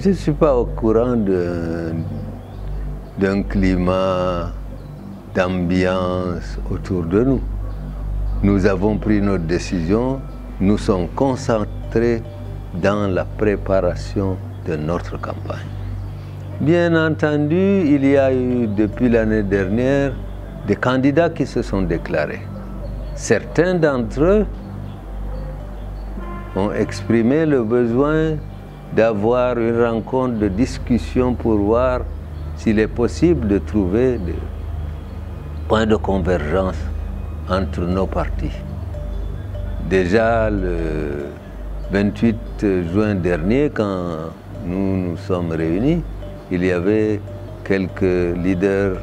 Je ne suis pas au courant d'un climat d'ambiance autour de nous. Nous avons pris notre décision, nous sommes concentrés dans la préparation de notre campagne. Bien entendu, il y a eu depuis l'année dernière des candidats qui se sont déclarés. Certains d'entre eux ont exprimé le besoin d'avoir une rencontre de discussion pour voir s'il est possible de trouver des points de convergence entre nos partis. Déjà le 28 juin dernier, quand nous nous sommes réunis, il y avait quelques leaders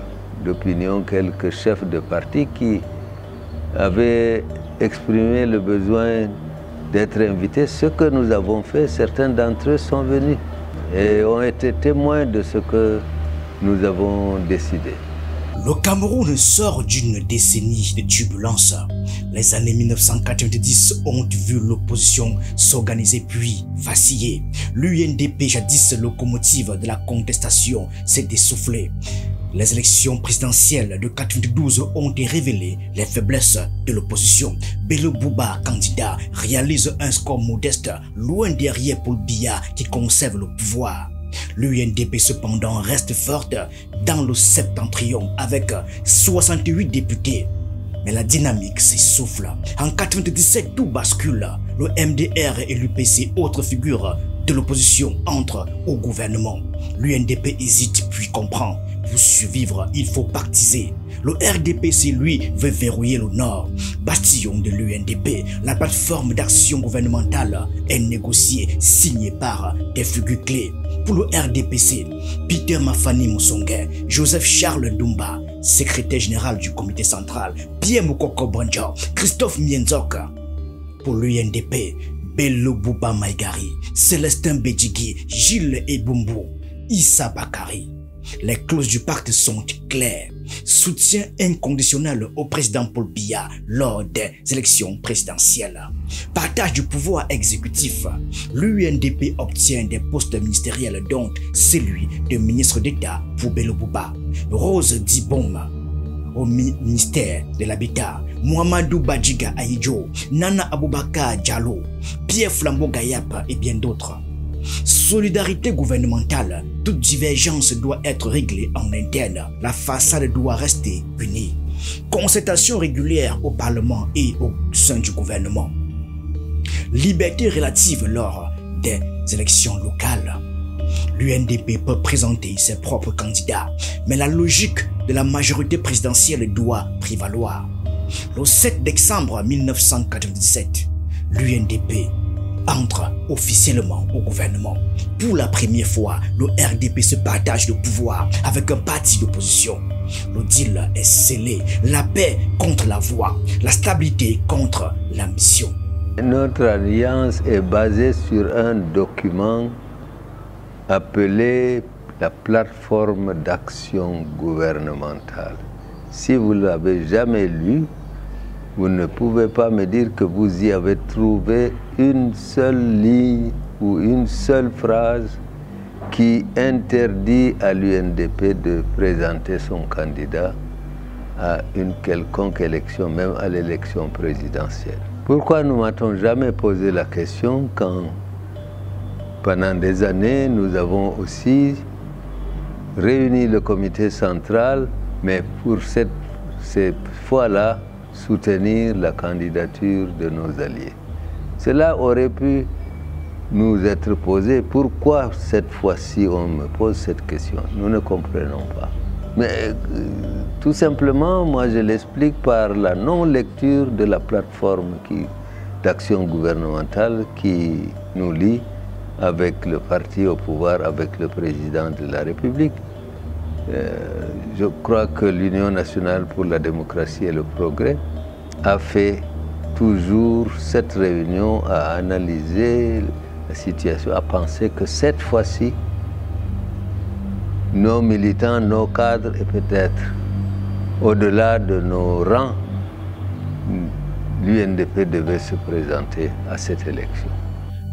d'opinion, quelques chefs de parti qui avaient exprimé le besoin d'être invités. Ce que nous avons fait, certains d'entre eux sont venus et ont été témoins de ce que nous avons décidé. Le Cameroun sort d'une décennie de turbulences. Les années 1990 ont vu l'opposition s'organiser puis vaciller. L'UNDP, jadis locomotive de la contestation, s'est essoufflée. Les élections présidentielles de 1992 ont révélé les faiblesses de l'opposition. Bello Bouba, candidat, réalise un score modeste, loin derrière Paul Biya qui conserve le pouvoir. L'UNDP cependant reste forte dans le septentrion avec 68 députés. Mais la dynamique s'essouffle. En 1997, tout bascule. Le MDR et l'UPC, autres figures de l'opposition, entrent au gouvernement. L'UNDP hésite puis comprend. Pour survivre, il faut pactiser. Le RDPC, lui, veut verrouiller le Nord. Bastillon de l'UNDP, la plateforme d'action gouvernementale est négociée, signée par des figures clés. Pour le RDPC, Peter Mafani Moussongue, Joseph Charles Dumba, secrétaire général du comité central, Pierre Moukoko Banja, Christophe Mienzok. Pour l'UNDP, Bello Bouba Maïgari, Célestin Bedjigui, Gilles Ebumbu, Issa Bakari. Les clauses du pacte sont claires. Soutien inconditionnel au président Paul Biya lors des élections présidentielles. Partage du pouvoir exécutif. L'UNDP obtient des postes ministériels dont celui de ministre d'État pour Bello Bouba. Rose Dibom au ministère de l'Habitat. Mohamedou Badjiga Aïdjo, Nana Aboubakar Diallo, Pierre Flambeau Gayap et bien d'autres. Solidarité gouvernementale, toute divergence doit être réglée en interne. La façade doit rester unie. Concertation régulière au Parlement et au sein du gouvernement. Liberté relative lors des élections locales. L'UNDP peut présenter ses propres candidats, mais la logique de la majorité présidentielle doit prévaloir. Le 7 décembre 1997, l'UNDP entre officiellement au gouvernement. Pour la première fois, le RDP se partage le pouvoir avec un parti d'opposition. Le deal est scellé, la paix contre la voix, la stabilité contre l'ambition. Notre alliance est basée sur un document appelé la plateforme d'action gouvernementale. Si vous ne l'avez jamais lu, vous ne pouvez pas me dire que vous y avez trouvé une seule ligne ou une seule phrase qui interdit à l'UNDP de présenter son candidat à une quelconque élection, même à l'élection présidentielle. Pourquoi nous m'avons jamais posé la question quand, pendant des années, nous avons aussi réuni le comité central, mais pour cette fois-là, soutenir la candidature de nos alliés. Cela aurait pu nous être posé. Pourquoi cette fois-ci on me pose cette question? Nous ne comprenons pas. Mais tout simplement, moi je l'explique par la non-lecture de la plateforme d'action gouvernementale qui nous lie avec le parti au pouvoir, avec le président de la République. Je crois que l'Union nationale pour la démocratie et le progrès a fait toujours cette réunion à analyser la situation, à penser que cette fois-ci, nos militants, nos cadres et peut-être au-delà de nos rangs, l'UNDP devait se présenter à cette élection.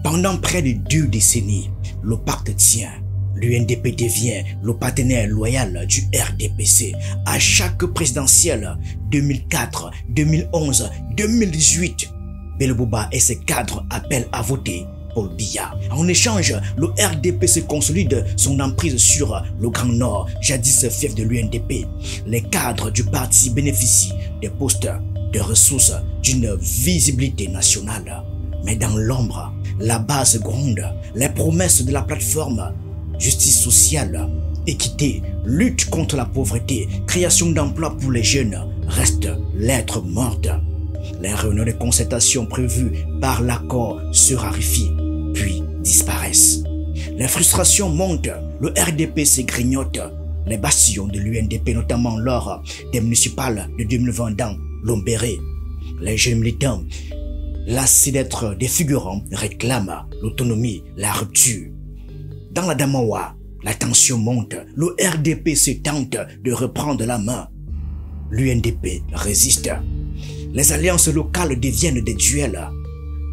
Pendant près de 2 décennies, le pacte tient. L'UNDP devient le partenaire loyal du RDPC à chaque présidentielle 2004, 2011, 2018. Bello Bouba et ses cadres appellent à voter Paul Biya. En échange, le RDPC consolide son emprise sur le Grand Nord, jadis fief de l'UNDP. Les cadres du parti bénéficient des postes, des ressources, d'une visibilité nationale. Mais dans l'ombre, la base gronde, les promesses de la plateforme, justice sociale, équité, lutte contre la pauvreté, création d'emplois pour les jeunes, restent lettres mortes. Les réunions de concertation prévues par l'accord se raréfient, puis disparaissent. Les frustrations montent, le RDPC grignote les bastions de l'UNDP, notamment lors des municipales de 2020 dans Lombéré. Les jeunes militants, lassés d'être des figurants, réclament l'autonomie, la rupture. Dans la Damawa, la tension monte, le RDPC tente de reprendre la main. L'UNDP résiste. Les alliances locales deviennent des duels.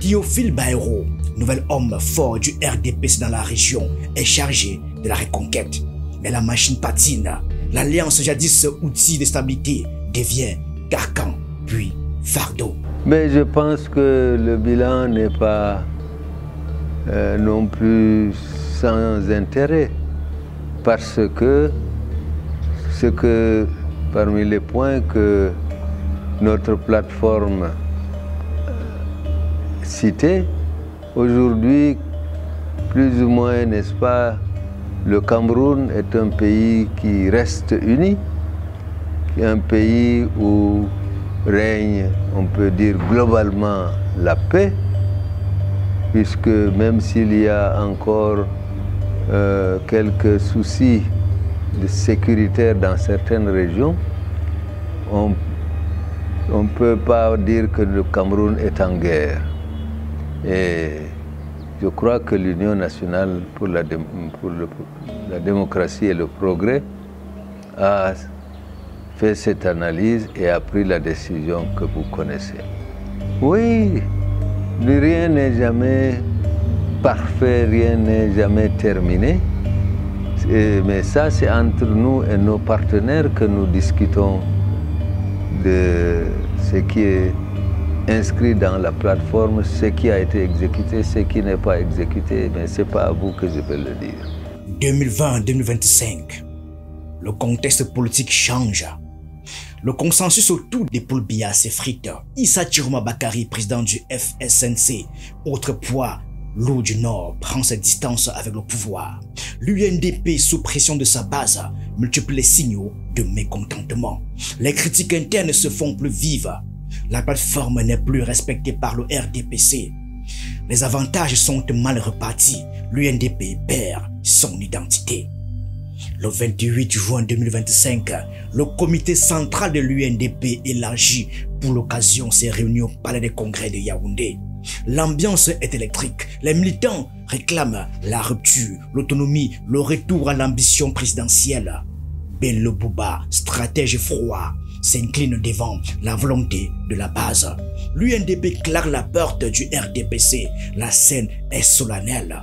Théophile Bayrou, nouvel homme fort du RDPC dans la région, est chargé de la reconquête. Mais la machine patine. L'alliance jadis outil de stabilité devient carcan, puis fardeau. Mais je pense que le bilan n'est pas non plus sans intérêt, parce que parmi les points que notre plateforme citait, aujourd'hui, plus ou moins, n'est-ce pas, le Cameroun est un pays qui reste uni, un pays où règne, on peut dire globalement, la paix, puisque même s'il y a encore quelques soucis sécuritaires dans certaines régions, on ne peut pas dire que le Cameroun est en guerre. Et je crois que l'Union nationale pour la démocratie et le progrès a fait cette analyse et a pris la décision que vous connaissez. Oui, rien n'est jamais parfait, rien n'est jamais terminé. Mais ça, c'est entre nous et nos partenaires que nous discutons de ce qui est inscrit dans la plateforme, ce qui a été exécuté, ce qui n'est pas exécuté, mais ce n'est pas à vous que je vais le dire. 2020-2025, le contexte politique change. Le consensus autour de Paul Biya s'effrite. Issa Chiroma Bakary, président du FSNC, autre poids lourd du Nord, prend ses distances avec le pouvoir. L'UNDP, sous pression de sa base, multiplie les signaux de mécontentement. Les critiques internes se font plus vives. La plateforme n'est plus respectée par le RDPC. Les avantages sont mal repartis. L'UNDP perd son identité. Le 28 juin 2025, le comité central de l'UNDP élargi pour l'occasion s'est réuni au palais des congrès de Yaoundé. L'ambiance est électrique. Les militants réclament la rupture, l'autonomie, le retour à l'ambition présidentielle. Bello Bouba, stratège froid, s'incline devant la volonté de la base. L'UNDP claque la porte du RDPC. La scène est solennelle.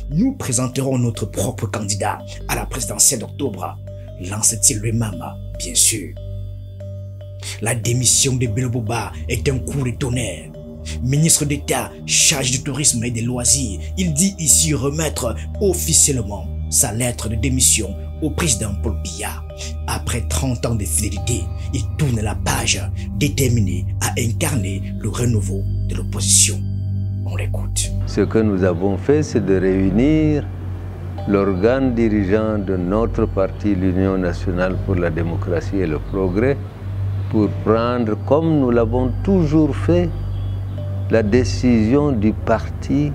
Nous présenterons notre propre candidat à la présidentielle d'octobre, lance-t-il lui-même, bien sûr. La démission de Bello Bouba est un coup de tonnerre. Ministre d'État chargé du tourisme et des loisirs, il dit ici remettre officiellement sa lettre de démission au président Paul Biya. Après 30 ans de fidélité, il tourne la page, déterminé à incarner le renouveau de l'opposition. On l'écoute. Ce que nous avons fait, c'est de réunir l'organe dirigeant de notre parti, l'Union nationale pour la démocratie et le progrès, pour prendre, comme nous l'avons toujours fait, la décision du parti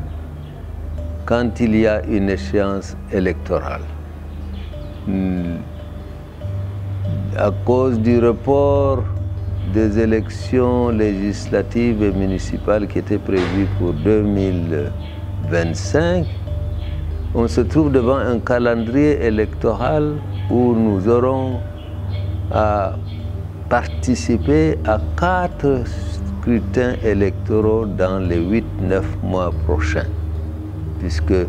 quand il y a une échéance électorale. À cause du report des élections législatives et municipales qui étaient prévues pour 2025, on se trouve devant un calendrier électoral où nous aurons à participer à 4 scrutins électoraux dans les 8-9 mois prochains. puisque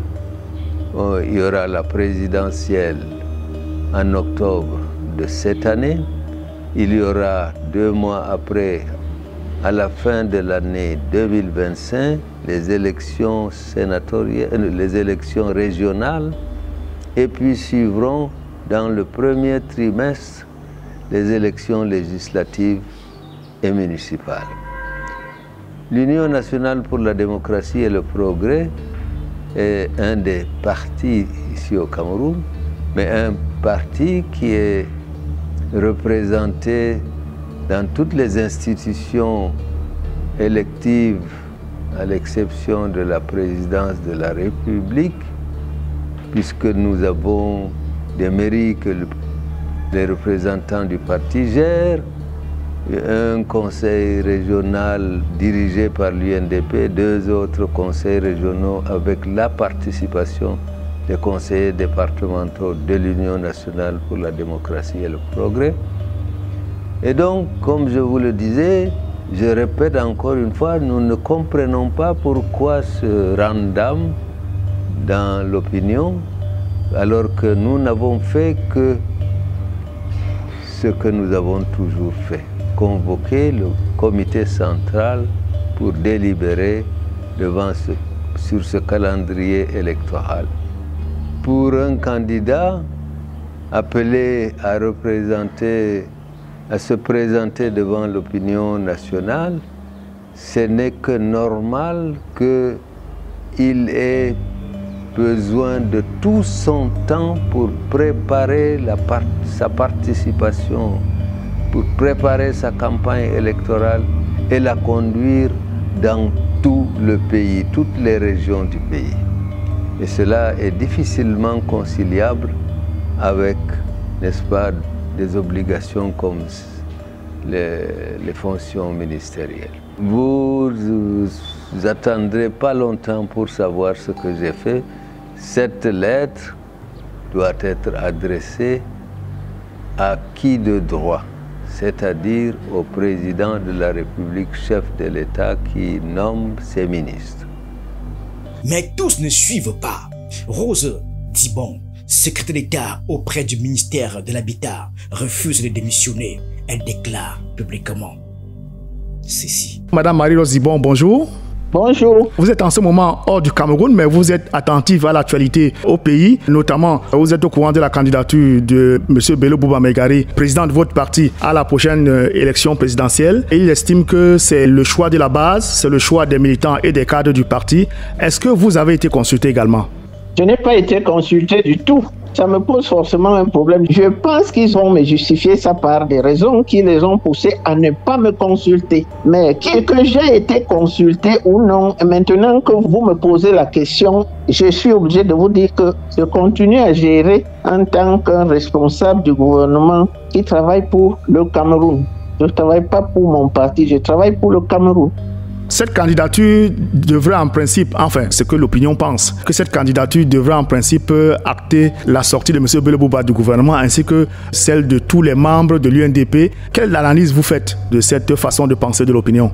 il y aura la présidentielle en octobre de cette année. Il y aura 2 mois après, à la fin de l'année 2025, les élections sénatoriales, les élections régionales, et puis suivront dans le premier trimestre les élections législatives et municipales. L'Union nationale pour la démocratie et le progrès est un des partis ici au Cameroun, mais un parti qui est représenté dans toutes les institutions électives, à l'exception de la présidence de la République, puisque nous avons des mairies que les représentants du parti gèrent, un conseil régional dirigé par l'UNDP, 2 autres conseils régionaux avec la participation des conseillers départementaux de l'Union nationale pour la démocratie et le progrès. Et donc, comme je vous le disais, je répète encore une fois, nous ne comprenons pas pourquoi ce random dans l'opinion, alors que nous n'avons fait que ce que nous avons toujours fait, convoquer le comité central pour délibérer sur ce calendrier électoral. Pour un candidat appelé à se présenter devant l'opinion nationale, ce n'est que normal qu'il ait besoin de tout son temps pour préparer sa participation, pour préparer sa campagne électorale et la conduire dans tout le pays, toutes les régions du pays. Et cela est difficilement conciliable avec, n'est-ce pas, des obligations comme les fonctions ministérielles. Vous attendrez pas longtemps pour savoir ce que j'ai fait. Cette lettre doit être adressée à qui de droit, c'est-à-dire au président de la République, chef de l'État, qui nomme ses ministres. Mais tous ne suivent pas. Rose Dibon, secrétaire d'État auprès du ministère de l'Habitat, refuse de démissionner. Elle déclare publiquement ceci. Madame Marie-Rose Dibon, bonjour. Bonjour. Vous êtes en ce moment hors du Cameroun, mais vous êtes attentive à l'actualité au pays. Notamment, vous êtes au courant de la candidature de M. Bello Bouba Maigari, président de votre parti, à la prochaine élection présidentielle. Et il estime que c'est le choix de la base, c'est le choix des militants et des cadres du parti. Est-ce que vous avez été consulté également? Je n'ai pas été consulté du tout. Ça me pose forcément un problème. Je pense qu'ils vont me justifier ça par des raisons qui les ont poussés à ne pas me consulter. Mais que j'ai été consulté ou non, maintenant que vous me posez la question, je suis obligé de vous dire que je continue à gérer en tant qu'un responsable du gouvernement qui travaille pour le Cameroun. Je ne travaille pas pour mon parti, je travaille pour le Cameroun. Cette candidature devrait en principe, enfin, c'est ce que l'opinion pense, que cette candidature devrait en principe acter la sortie de M. Bello Bouba du gouvernement ainsi que celle de tous les membres de l'UNDP. Quelle analyse vous faites de cette façon de penser de l'opinion?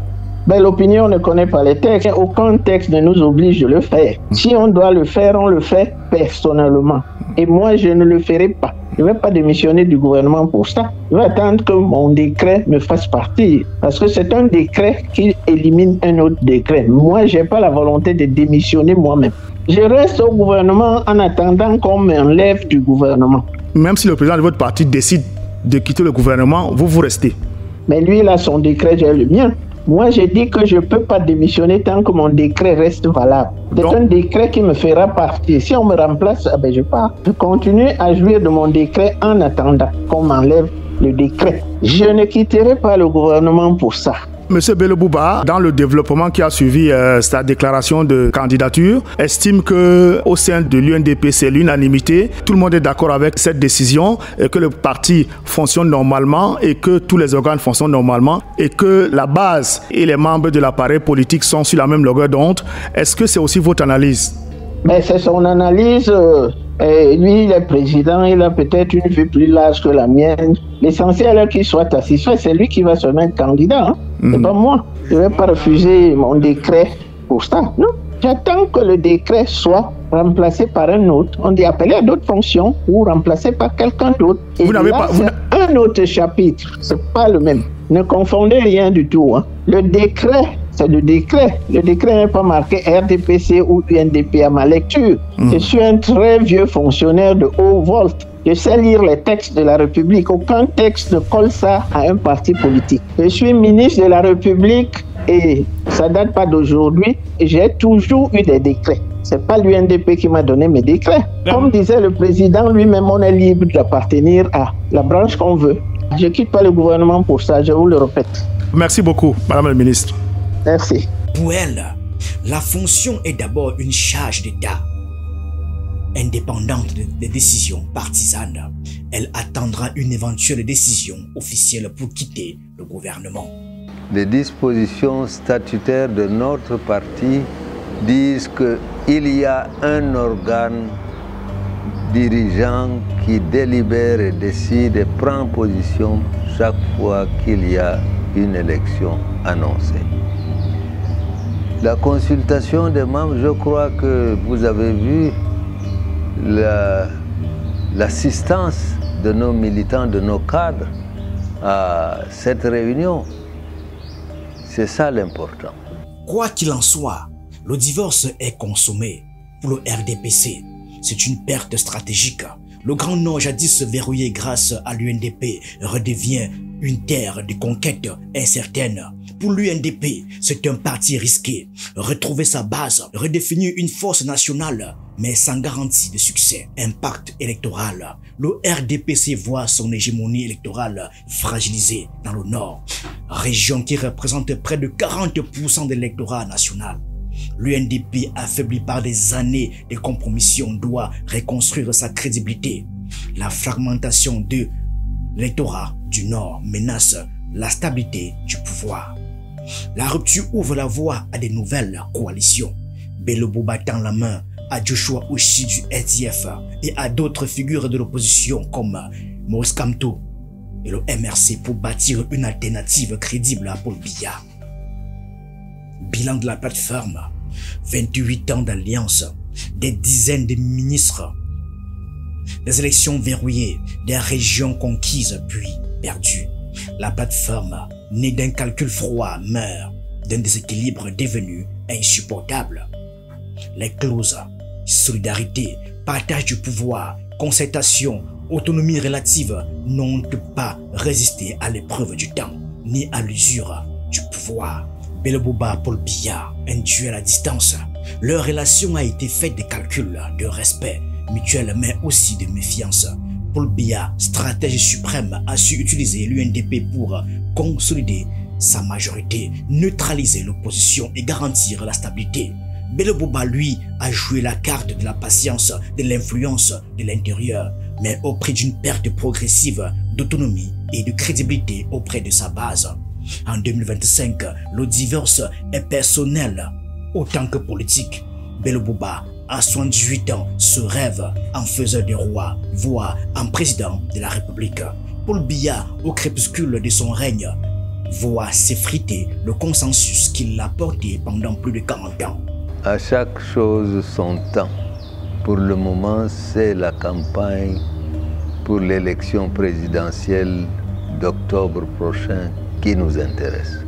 Ben, l'opinion ne connaît pas les textes. Aucun texte ne nous oblige de le faire. Si on doit le faire, on le fait personnellement. Et moi, je ne le ferai pas. Je ne vais pas démissionner du gouvernement pour ça. Je vais attendre que mon décret me fasse partir. Parce que c'est un décret qui élimine un autre décret. Moi, je n'ai pas la volonté de démissionner moi-même. Je reste au gouvernement en attendant qu'on m'enlève du gouvernement. Même si le président de votre parti décide de quitter le gouvernement, vous restez. Mais lui, il a son décret, j'ai le mien. Moi, j'ai dit que je ne peux pas démissionner tant que mon décret reste valable. C'est un décret qui me fera partir. Si on me remplace, je pars. Je continue à jouir de mon décret en attendant qu'on m'enlève le décret. Je ne quitterai pas le gouvernement pour ça. Monsieur Bello Bouba, dans le développement qui a suivi sa déclaration de candidature, estime qu'au sein de l'UNDP, c'est l'unanimité. Tout le monde est d'accord avec cette décision, et que le parti fonctionne normalement et que tous les organes fonctionnent normalement et que la base et les membres de l'appareil politique sont sur la même longueur d'onde. Est-ce que c'est aussi votre analyse? Mais c'est son analyse. Lui, il est président, il a peut-être une vue plus large que la mienne. L'essentiel est qu'il soit satisfait, c'est lui qui va se mettre candidat. C'est pas moi. Je ne vais pas refuser mon décret pour ça, non? J'attends que le décret soit remplacé par un autre. On dit appelé à d'autres fonctions ou remplacé par quelqu'un d'autre. Et Vous n'avez là, pas... c'est un autre chapitre. C'est pas le même. Ne confondez rien du tout. Hein. Le décret, c'est le décret. Le décret n'est pas marqué RDPC ou UNDP à ma lecture. Je suis un très vieux fonctionnaire de haut vol. Je sais lire les textes de la République. Aucun texte ne colle ça à un parti politique. Je suis ministre de la République et ça date pas d'aujourd'hui. J'ai toujours eu des décrets. C'est pas l'UNDP qui m'a donné mes décrets. Comme disait le président lui-même, on est libre d'appartenir à la branche qu'on veut. Je quitte pas le gouvernement pour ça, je vous le répète. Merci beaucoup, Madame la Ministre. Merci. Pour elle, la fonction est d'abord une charge d'État. Indépendante des décisions partisanes, elle attendra une éventuelle décision officielle pour quitter le gouvernement. Les dispositions statutaires de notre parti disent qu'il y a un organe dirigeant qui délibère et décide et prend position chaque fois qu'il y a une élection annoncée. La consultation des membres, je crois que vous avez vu l'assistance de nos militants, de nos cadres à cette réunion. C'est ça l'important. Quoi qu'il en soit, le divorce est consommé pour le RDPC. C'est une perte stratégique. Le Grand Nord, jadis verrouillé grâce à l'UNDP, redevient une terre de conquête incertaine. Pour l'UNDP, c'est un parti risqué. Retrouver sa base, redéfinir une force nationale, mais sans garantie de succès. Impact électoral. Le RDPC voit son hégémonie électorale fragilisée dans le Nord, région qui représente près de 40% de l'électorat national. L'UNDP, affaibli par des années de compromission, doit reconstruire sa crédibilité. La fragmentation de l'électorat du Nord menace la stabilité du pouvoir. La rupture ouvre la voie à de nouvelles coalitions. Bello Boba tend la main à Joshua Oshi du SDF et à d'autres figures de l'opposition comme Maurice Kamto et le MRC pour bâtir une alternative crédible à Paul Biya. Bilan de la plateforme, 28 ans d'alliance, des dizaines de ministres, des élections verrouillées, des régions conquises puis perdues. La plateforme, née d'un calcul froid, meurt d'un déséquilibre devenu insupportable. Les clauses, solidarité, partage du pouvoir, concertation, autonomie relative n'ont pas résisté à l'épreuve du temps, ni à l'usure du pouvoir. Bello Boba, Paul Biya, un duel à distance. Leur relation a été faite de calculs, de respect mutuel, mais aussi de méfiance. Paul Biya, stratège suprême, a su utiliser l'UNDP pour consolider sa majorité, neutraliser l'opposition et garantir la stabilité. Bello Boba, lui, a joué la carte de la patience, de l'influence de l'intérieur, mais au prix d'une perte progressive d'autonomie et de crédibilité auprès de sa base. En 2025, le divorce est personnel autant que politique. Bello Boba, à 78 ans, se rêve en faiseur de roi, voire en président de la République. Paul Biya, au crépuscule de son règne, voit s'effriter le consensus qu'il a porté pendant plus de 40 ans. À chaque chose son temps. Pour le moment, c'est la campagne pour l'élection présidentielle d'octobre prochain qui nous intéresse.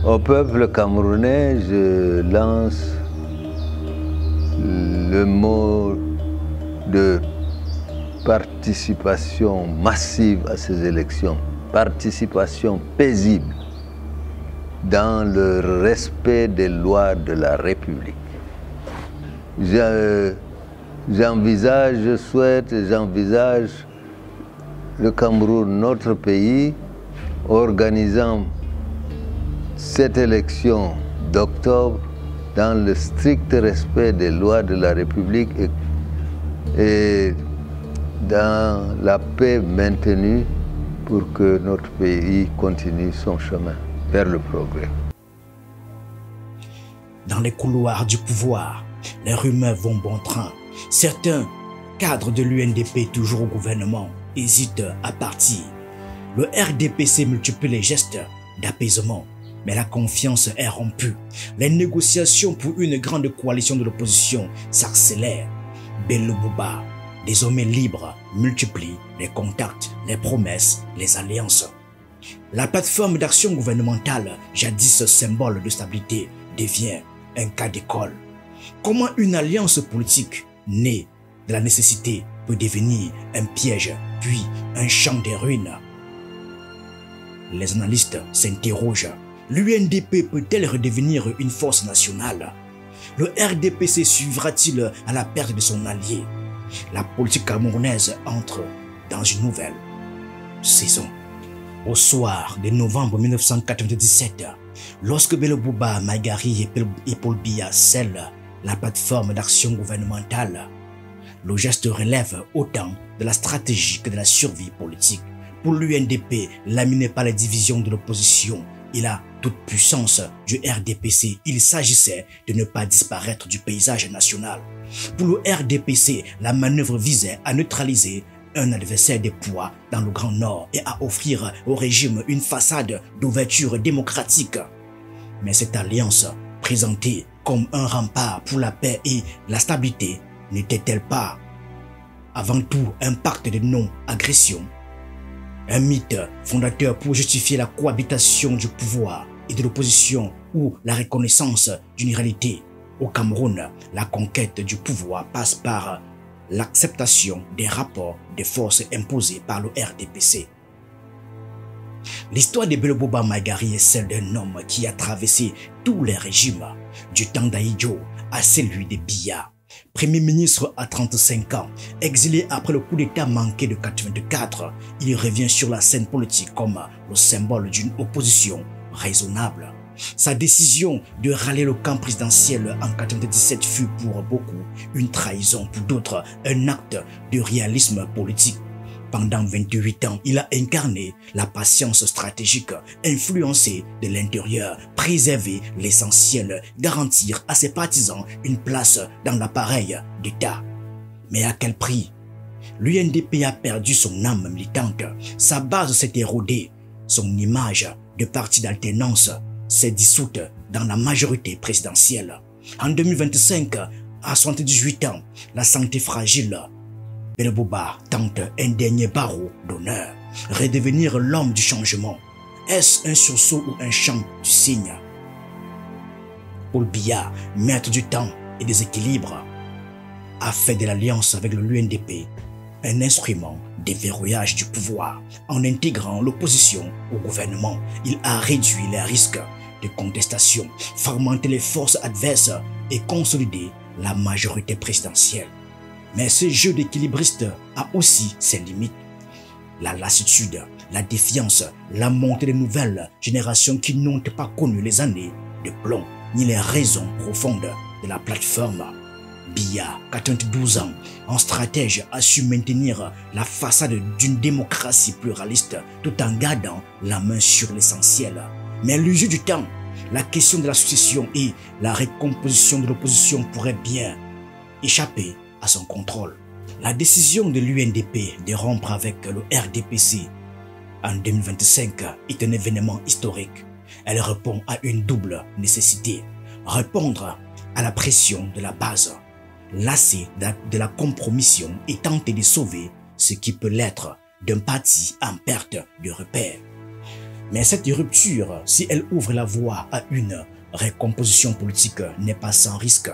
Au peuple camerounais, je lance le mot de participation massive à ces élections, participation paisible dans le respect des lois de la République. J'envisage le Cameroun, notre pays, organisant cette élection d'octobre dans le strict respect des lois de la République et dans la paix maintenue pour que notre pays continue son chemin vers le progrès. Dans les couloirs du pouvoir, les rumeurs vont bon train. Certains cadres de l'UNDP, toujours au gouvernement, hésitent à partir. Le RDPC multiplie les gestes d'apaisement, Mais la confiance est rompue. Les négociations pour une grande coalition de l'opposition s'accélèrent. Bello Bouba, désormais libre, multiplie les contacts, les promesses, les alliances. La plateforme d'action gouvernementale, jadis symbole de stabilité, devient un cas d'école. Comment une alliance politique née de la nécessité peut devenir un piège, puis un champ des ruines? Les analystes s'interrogent. L'UNDP peut-elle redevenir une force nationale? Le RDPC suivra-t-il à la perte de son allié? La politique camerounaise entre dans une nouvelle saison. Au soir de novembre 1997, lorsque Bello Bouba, Maïgari et Paul Biya scellent la plateforme d'action gouvernementale, le geste relève autant de la stratégie que de la survie politique. Pour l'UNDP, laminé par les divisions de l'opposition et la toute-puissance du RDPC, il s'agissait de ne pas disparaître du paysage national. Pour le RDPC, la manœuvre visait à neutraliser un adversaire de poids dans le Grand Nord et à offrir au régime une façade d'ouverture démocratique. Mais cette alliance, présentée comme un rempart pour la paix et la stabilité, n'était-elle pas avant tout un pacte de non-agression? Un mythe fondateur pour justifier la cohabitation du pouvoir et de l'opposition ou la reconnaissance d'une réalité. Au Cameroun, la conquête du pouvoir passe par l'acceptation des rapports de force imposés par le RDPC. L'histoire de Bello Bouba Maïgari est celle d'un homme qui a traversé tous les régimes, du temps d'Ahidjo à celui de Biya. Premier ministre à 35 ans, exilé après le coup d'état manqué de 84, il revient sur la scène politique comme le symbole d'une opposition raisonnable. Sa décision de rallier le camp présidentiel en 97 fut pour beaucoup une trahison, pour d'autres un acte de réalisme politique. Pendant 28 ans, il a incarné la patience stratégique, influencé de l'intérieur, préserver l'essentiel, garantir à ses partisans une place dans l'appareil d'État. Mais à quel prix? L'UNDP a perdu son âme militante, sa base s'est érodée, son image de parti d'alternance s'est dissoute dans la majorité présidentielle. En 2025, à 78 ans, la santé fragile, Bello Bouba tente un dernier barreau d'honneur, redevenir l'homme du changement. Est-ce un sursaut ou un chant du cygne? Paul Biya, maître du temps et des équilibres, a fait de l'alliance avec l'UNDP un instrument de verrouillage du pouvoir. En intégrant l'opposition au gouvernement, il a réduit les risques de contestation, fragmenté les forces adverses et consolidé la majorité présidentielle. Mais ce jeu d'équilibriste a aussi ses limites. La lassitude, la défiance, la montée de nouvelles générations qui n'ont pas connu les années de plomb, ni les raisons profondes de la plateforme. Biya, 92 ans, en stratège, a su maintenir la façade d'une démocratie pluraliste tout en gardant la main sur l'essentiel. Mais à l'usure du temps, la question de la succession et la recomposition de l'opposition pourraient bien échapper à son contrôle. La décision de l'UNDP de rompre avec le RDPC en 2025 est un événement historique. Elle répond à une double nécessité. Répondre à la pression de la base, lasser de la compromission et tenter de sauver ce qui peut l'être d'un parti en perte de repère. Mais cette rupture, si elle ouvre la voie à une recomposition politique, n'est pas sans risque.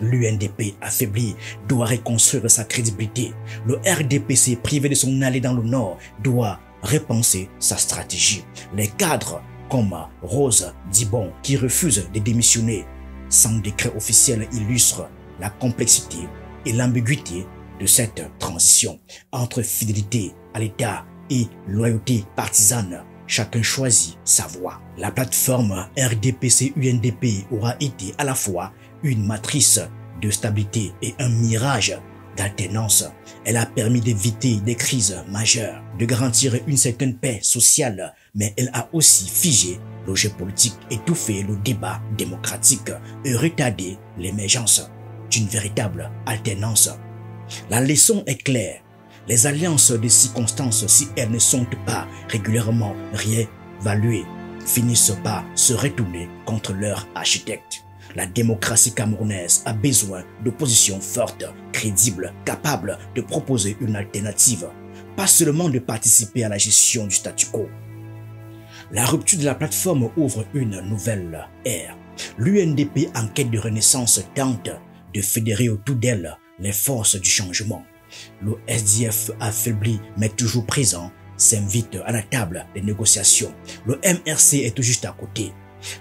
L'UNDP affaibli doit reconstruire sa crédibilité. Le RDPC privé de son allié dans le Nord doit repenser sa stratégie. Les cadres comme Rose Dibon qui refuse de démissionner sans décret officiel illustrent la complexité et l'ambiguïté de cette transition. Entre fidélité à l'État et loyauté partisane, chacun choisit sa voie. La plateforme RDPC-UNDP aura été à la fois une matrice de stabilité et un mirage d'alternance. Elle a permis d'éviter des crises majeures, de garantir une certaine paix sociale, mais elle a aussi figé le jeu politique, étouffé le débat démocratique et retardé l'émergence d'une véritable alternance. La leçon est claire. Les alliances de circonstances, si elles ne sont pas régulièrement réévaluées, finissent par se retourner contre leur architecte. La démocratie camerounaise a besoin d'oppositions fortes, crédibles, capables de proposer une alternative, pas seulement de participer à la gestion du statu quo. La rupture de la plateforme ouvre une nouvelle ère. L'UNDP en quête de renaissance tente de fédérer autour d'elle les forces du changement. Le SDF affaibli mais toujours présent s'invite à la table des négociations. Le MRC est tout juste à côté.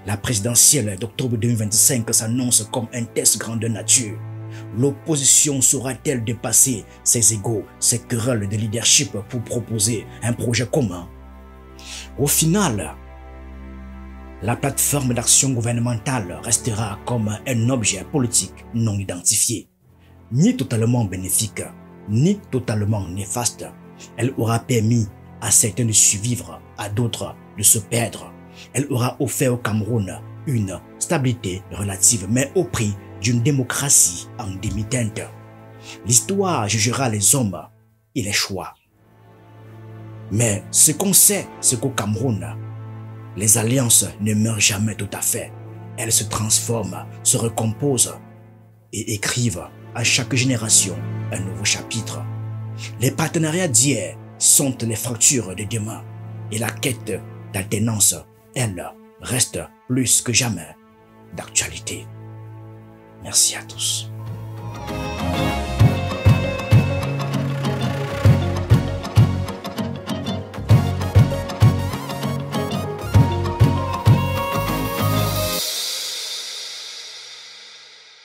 La présidentielle d'octobre 2025 s'annonce comme un test grandeur nature. L'opposition saura-t-elle dépasser ses égos, ses querelles de leadership pour proposer un projet commun? Au final, la plateforme d'action gouvernementale restera comme un objet politique non identifié, ni totalement bénéfique, ni totalement néfaste. Elle aura permis à certains de survivre, à d'autres de se perdre. Elle aura offert au Cameroun une stabilité relative, mais au prix d'une démocratie en demi-teinte. L'histoire jugera les hommes et les choix. Mais ce qu'on sait, c'est qu'au Cameroun, les alliances ne meurent jamais tout à fait. Elles se transforment, se recomposent et écrivent à chaque génération un nouveau chapitre. Les partenariats d'hier sont les fractures de demain et la quête d'alternance, elle, reste plus que jamais d'actualité. Merci à tous.